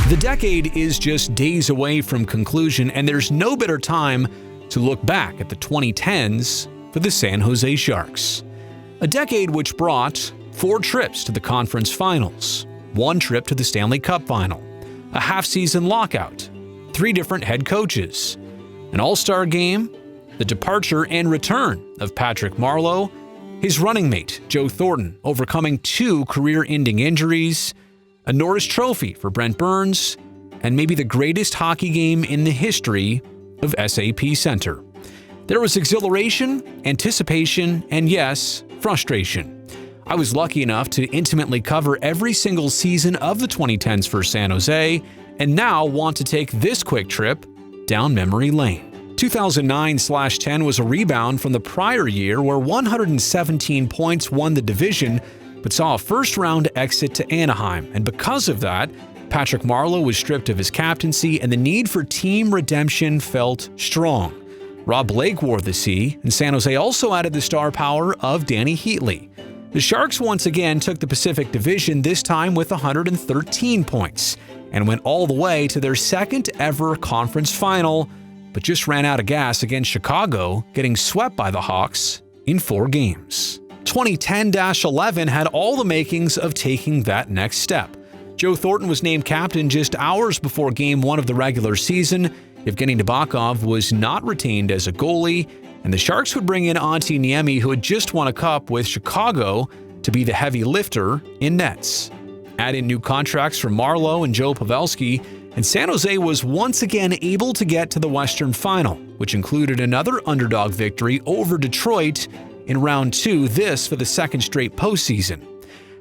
The decade is just days away from conclusion, and there's no better time to look back at the 2010s for the San Jose Sharks. A decade which brought 4 trips to the conference finals, 1 trip to the Stanley Cup Final, a half-season lockout, 3 different head coaches, an all-star game, the departure and return of Patrick Marleau, his running mate, Joe Thornton, overcoming 2 career-ending injuries, a Norris Trophy for Brent Burns, and maybe the greatest hockey game in the history of SAP Center. There was exhilaration, anticipation, and yes, frustration. I was lucky enough to intimately cover every single season of the 2010s for San Jose, and now want to take this quick trip down memory lane. 2009/10 was a rebound from the prior year where 117 points won the division, but saw a first-round exit to Anaheim, and because of that, Patrick Marleau was stripped of his captaincy and the need for team redemption felt strong. Rob Blake wore the C, and San Jose also added the star power of Danny Heatley. The Sharks once again took the Pacific Division, this time with 113 points, and went all the way to their second ever conference final, but just ran out of gas against Chicago, getting swept by the Hawks in 4 games. 2010-11 had all the makings of taking that next step. Joe Thornton was named captain just hours before Game 1 of the regular season. Evgeny Nabokov was not retained as a goalie, and the Sharks would bring in Antti Niemi, who had just won a cup with Chicago, to be the heavy lifter in nets. Add in new contracts for Marleau and Joe Pavelski, and San Jose was once again able to get to the Western Final, which included another underdog victory over Detroit in Round 2, this for the second straight postseason.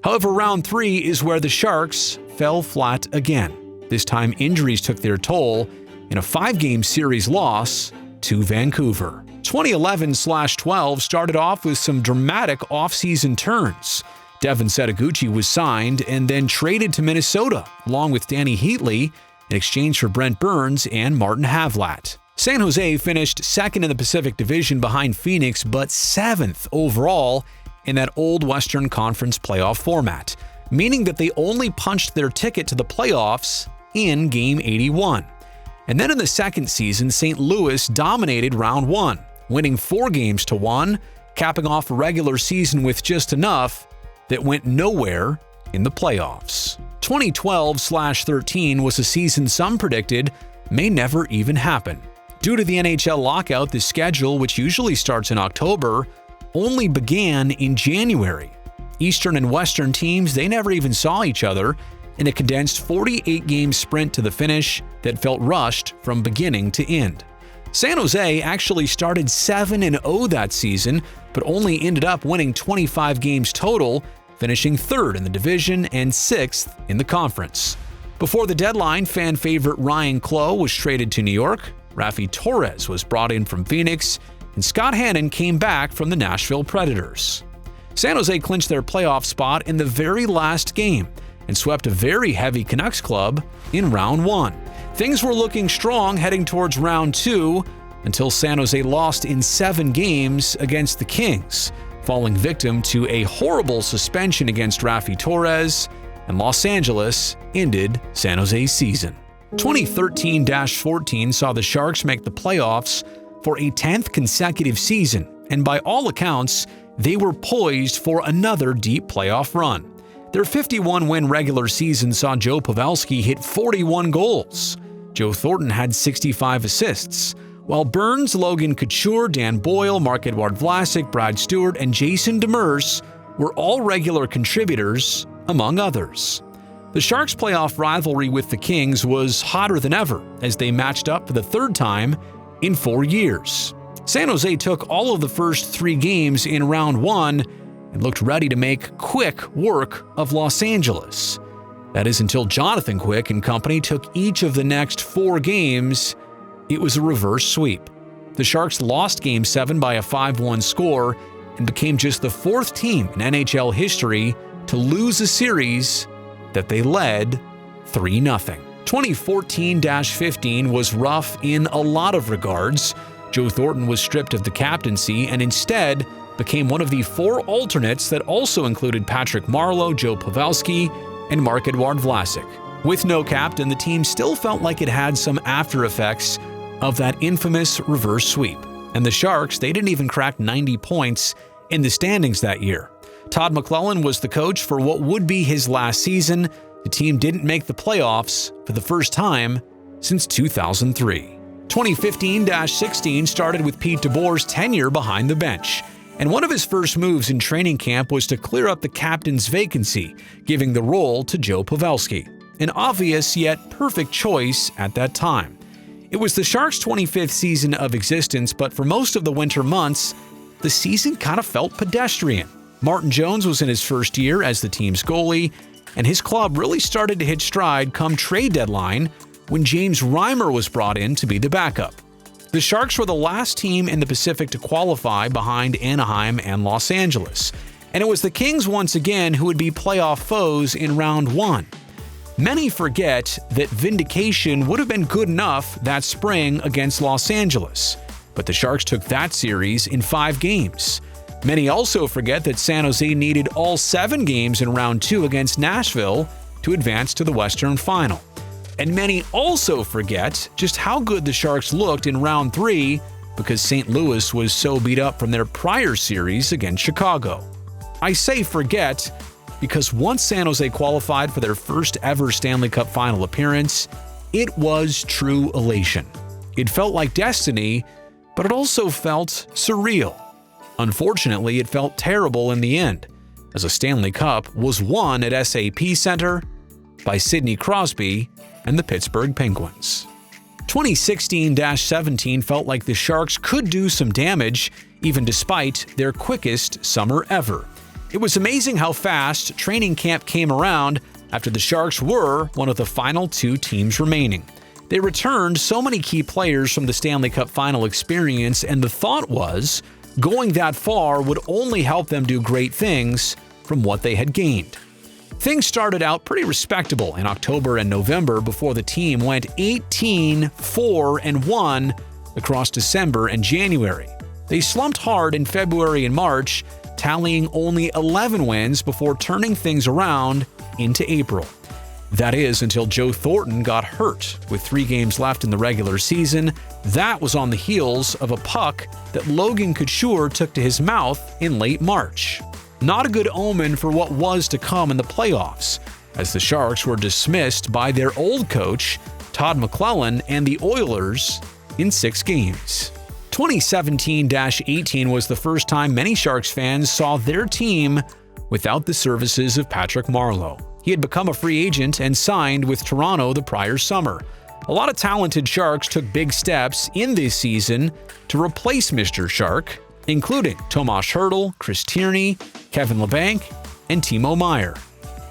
However, Round 3 is where the Sharks fell flat again. This time, injuries took their toll in a 5-game series loss to Vancouver. 2011/12 started off with some dramatic offseason turns. Devin Setoguchi was signed and then traded to Minnesota, along with Danny Heatley, in exchange for Brent Burns and Martin Havlat. San Jose finished second in the Pacific Division behind Phoenix, but 7th overall in that old Western Conference playoff format, meaning that they only punched their ticket to the playoffs in Game 81. And then in the second season, St. Louis dominated Round 1, winning 4-1, capping off a regular season with just enough that went nowhere in the playoffs. 2012/13 was a season some predicted may never even happen. Due to the NHL lockout, the schedule, which usually starts in October, only began in January. Eastern and Western teams, they never even saw each other in a condensed 48-game sprint to the finish that felt rushed from beginning to end. San Jose actually started 7-0 that season, but only ended up winning 25 games total, finishing 3rd in the division and 6th in the conference. Before the deadline, fan favorite Ryan Clough was traded to New York, Raffi Torres was brought in from Phoenix, and Scott Hannon came back from the Nashville Predators. San Jose clinched their playoff spot in the very last game and swept a very heavy Canucks club in Round 1. Things were looking strong heading towards Round 2 until San Jose lost in 7 games against the Kings, falling victim to a horrible suspension against Raffi Torres, and Los Angeles ended San Jose's season. 2013-14 saw the Sharks make the playoffs for a 10th consecutive season, and by all accounts, they were poised for another deep playoff run. Their 51-win regular season saw Joe Pavelski hit 41 goals. Joe Thornton had 65 assists, while Burns, Logan Couture, Dan Boyle, Marc-Edouard Vlasic, Brad Stewart, and Jason Demers were all regular contributors, among others. The Sharks' playoff rivalry with the Kings was hotter than ever as they matched up for the 3rd time in 4 years. San Jose took all of the first 3 games in Round 1 and looked ready to make quick work of Los Angeles. That is until Jonathan Quick and company took each of the next 4 games. It was a reverse sweep. The Sharks lost Game 7 by a 5-1 score and became just the 4th team in NHL history to lose a series that they led 3-0. 2014-15 was rough in a lot of regards. Joe Thornton was stripped of the captaincy and instead became one of the 4 alternates that also included Patrick Marleau, Joe Pavelski, and Marc-Edouard Vlasic. With no captain, the team still felt like it had some after effects of that infamous reverse sweep. And the Sharks, they didn't even crack 90 points in the standings that year. Todd McLellan was the coach for what would be his last season. The team didn't make the playoffs for the first time since 2003. 2015-16 started with Pete DeBoer's tenure behind the bench. And one of his first moves in training camp was to clear up the captain's vacancy, giving the role to Joe Pavelski. An obvious yet perfect choice at that time. It was the Sharks' 25th season of existence, but for most of the winter months, the season kind of felt pedestrian. Martin Jones was in his first year as the team's goalie, and his club really started to hit stride come trade deadline when James Reimer was brought in to be the backup. The Sharks were the last team in the Pacific to qualify behind Anaheim and Los Angeles, and it was the Kings once again who would be playoff foes in round one. Many forget that vindication would have been good enough that spring against Los Angeles, but the Sharks took that series in 5 games. Many also forget that San Jose needed all 7 games in round 2 against Nashville to advance to the Western Final. And many also forget just how good the Sharks looked in round 3 because St. Louis was so beat up from their prior series against Chicago. I say forget because once San Jose qualified for their first ever Stanley Cup Final appearance, it was true elation. It felt like destiny, but it also felt surreal. Unfortunately, it felt terrible in the end, as a Stanley Cup was won at SAP Center by Sidney Crosby and the Pittsburgh Penguins. 2016-17 felt like the Sharks could do some damage, even despite their quickest summer ever. It was amazing how fast training camp came around after the Sharks were one of the final 2 teams remaining. They returned so many key players from the Stanley Cup Final experience, and the thought was going that far would only help them do great things from what they had gained. Things started out pretty respectable in October and November before the team went 18-4-1 across December and January. They slumped hard in February and March, tallying only 11 wins before turning things around into April. That is, until Joe Thornton got hurt with 3 games left in the regular season. That was on the heels of a puck that Logan Couture took to his mouth in late March. Not a good omen for what was to come in the playoffs, as the Sharks were dismissed by their old coach, Todd McLellan, and the Oilers in 6 games. 2017-18 was the first time many Sharks fans saw their team without the services of Patrick Marleau. He had become a free agent and signed with Toronto the prior summer. A lot of talented Sharks took big steps in this season to replace Mr. Shark, including Tomas Hertl, Chris Tierney, Kevin Labanc, and Timo Meier.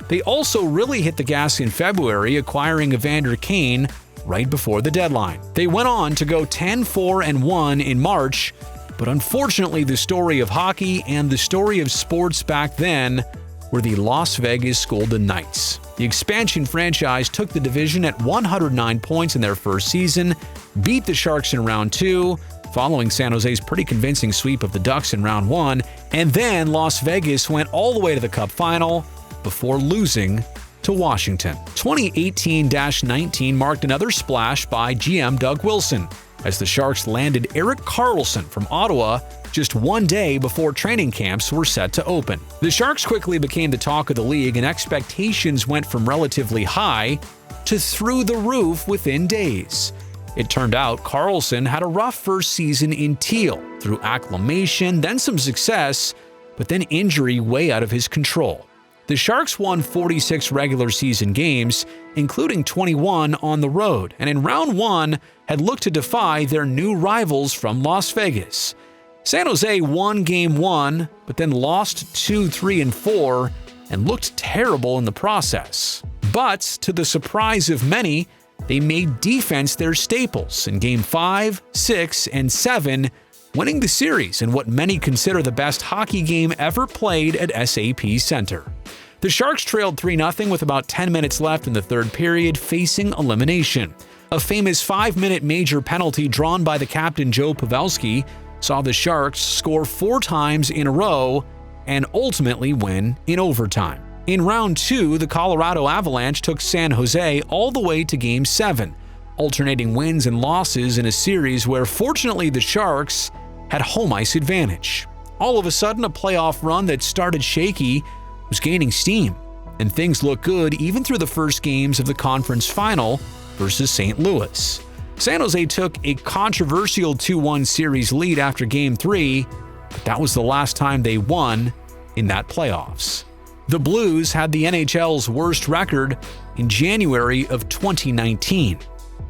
They also really hit the gas in February, acquiring Evander Kane right before the deadline. They went on to go 10-4-1 in March, but unfortunately the story of hockey and the story of sports back then were the Las Vegas Golden Knights. The expansion franchise took the division at 109 points in their first season, beat the Sharks in round 2, following San Jose's pretty convincing sweep of the Ducks in round 1, and then Las Vegas went all the way to the Cup Final before losing to Washington. 2018-19 marked another splash by GM Doug Wilson, as the Sharks landed Erik Karlsson from Ottawa just 1 day before training camps were set to open. The Sharks quickly became the talk of the league, and expectations went from relatively high to through the roof within days. It turned out Karlsson had a rough first season in teal, through acclimation, then some success, but then injury way out of his control. The Sharks won 46 regular season games, including 21 on the road, and in round 1 had looked to defy their new rivals from Las Vegas. San Jose won Game 1, but then lost 2, 3, and 4, and looked terrible in the process. But, to the surprise of many, they made defense their staples in Game 5, 6, and 7, winning the series in what many consider the best hockey game ever played at SAP Center. The Sharks trailed 3-0 with about 10 minutes left in the third period, facing elimination. A famous 5-minute major penalty drawn by the captain Joe Pavelski saw the Sharks score 4 times in a row and ultimately win in overtime. In round 2, the Colorado Avalanche took San Jose all the way to Game 7, alternating wins and losses in a series where fortunately the Sharks had home ice advantage. All of a sudden, a playoff run that started shaky was gaining steam, and things looked good even through the first games of the conference final versus St. Louis. San Jose took a controversial 2-1 series lead after Game 3, but that was the last time they won in that playoffs. The Blues had the NHL's worst record in January of 2019,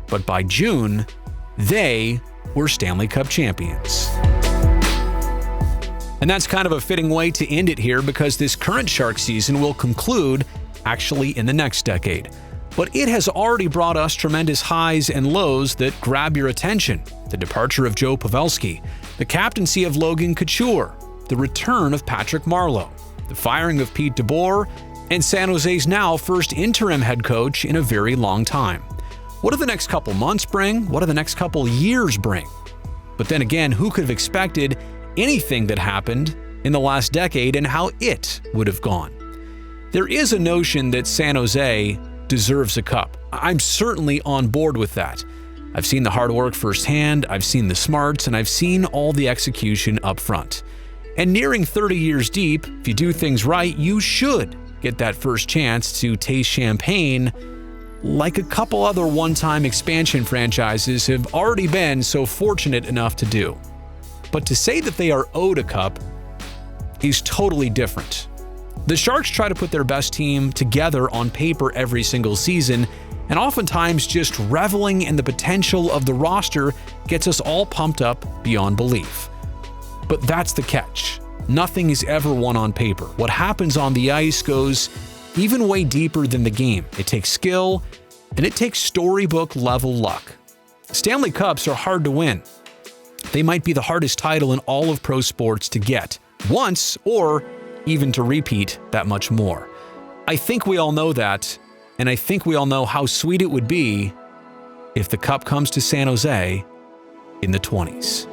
but by June, they were Stanley Cup champions. And that's kind of a fitting way to end it here because this current Shark season will conclude actually in the next decade. But it has already brought us tremendous highs and lows that grab your attention. The departure of Joe Pavelski, the captaincy of Logan Couture, the return of Patrick Marleau, the firing of Pete DeBoer, and San Jose's now first interim head coach in a very long time. What do the next couple months bring? What do the next couple years bring? But then again, who could have expected anything that happened in the last decade and how it would have gone? There is a notion that San Jose deserves a cup. I'm certainly on board with that. I've seen the hard work firsthand, I've seen the smarts, and I've seen all the execution up front. And nearing 30 years deep, if you do things right, you should get that first chance to taste champagne like a couple other one-time expansion franchises have already been so fortunate enough to do. But to say that they are owed a cup is totally different. The Sharks try to put their best team together on paper every single season, and oftentimes just reveling in the potential of the roster gets us all pumped up beyond belief. But that's the catch. Nothing is ever won on paper. What happens on the ice goes even way deeper than the game. It takes skill, and it takes storybook-level luck. Stanley Cups are hard to win. They might be the hardest title in all of pro sports to get, once or even to repeat that much more. I think we all know that, and I think we all know how sweet it would be if the cup comes to San Jose in the 20s.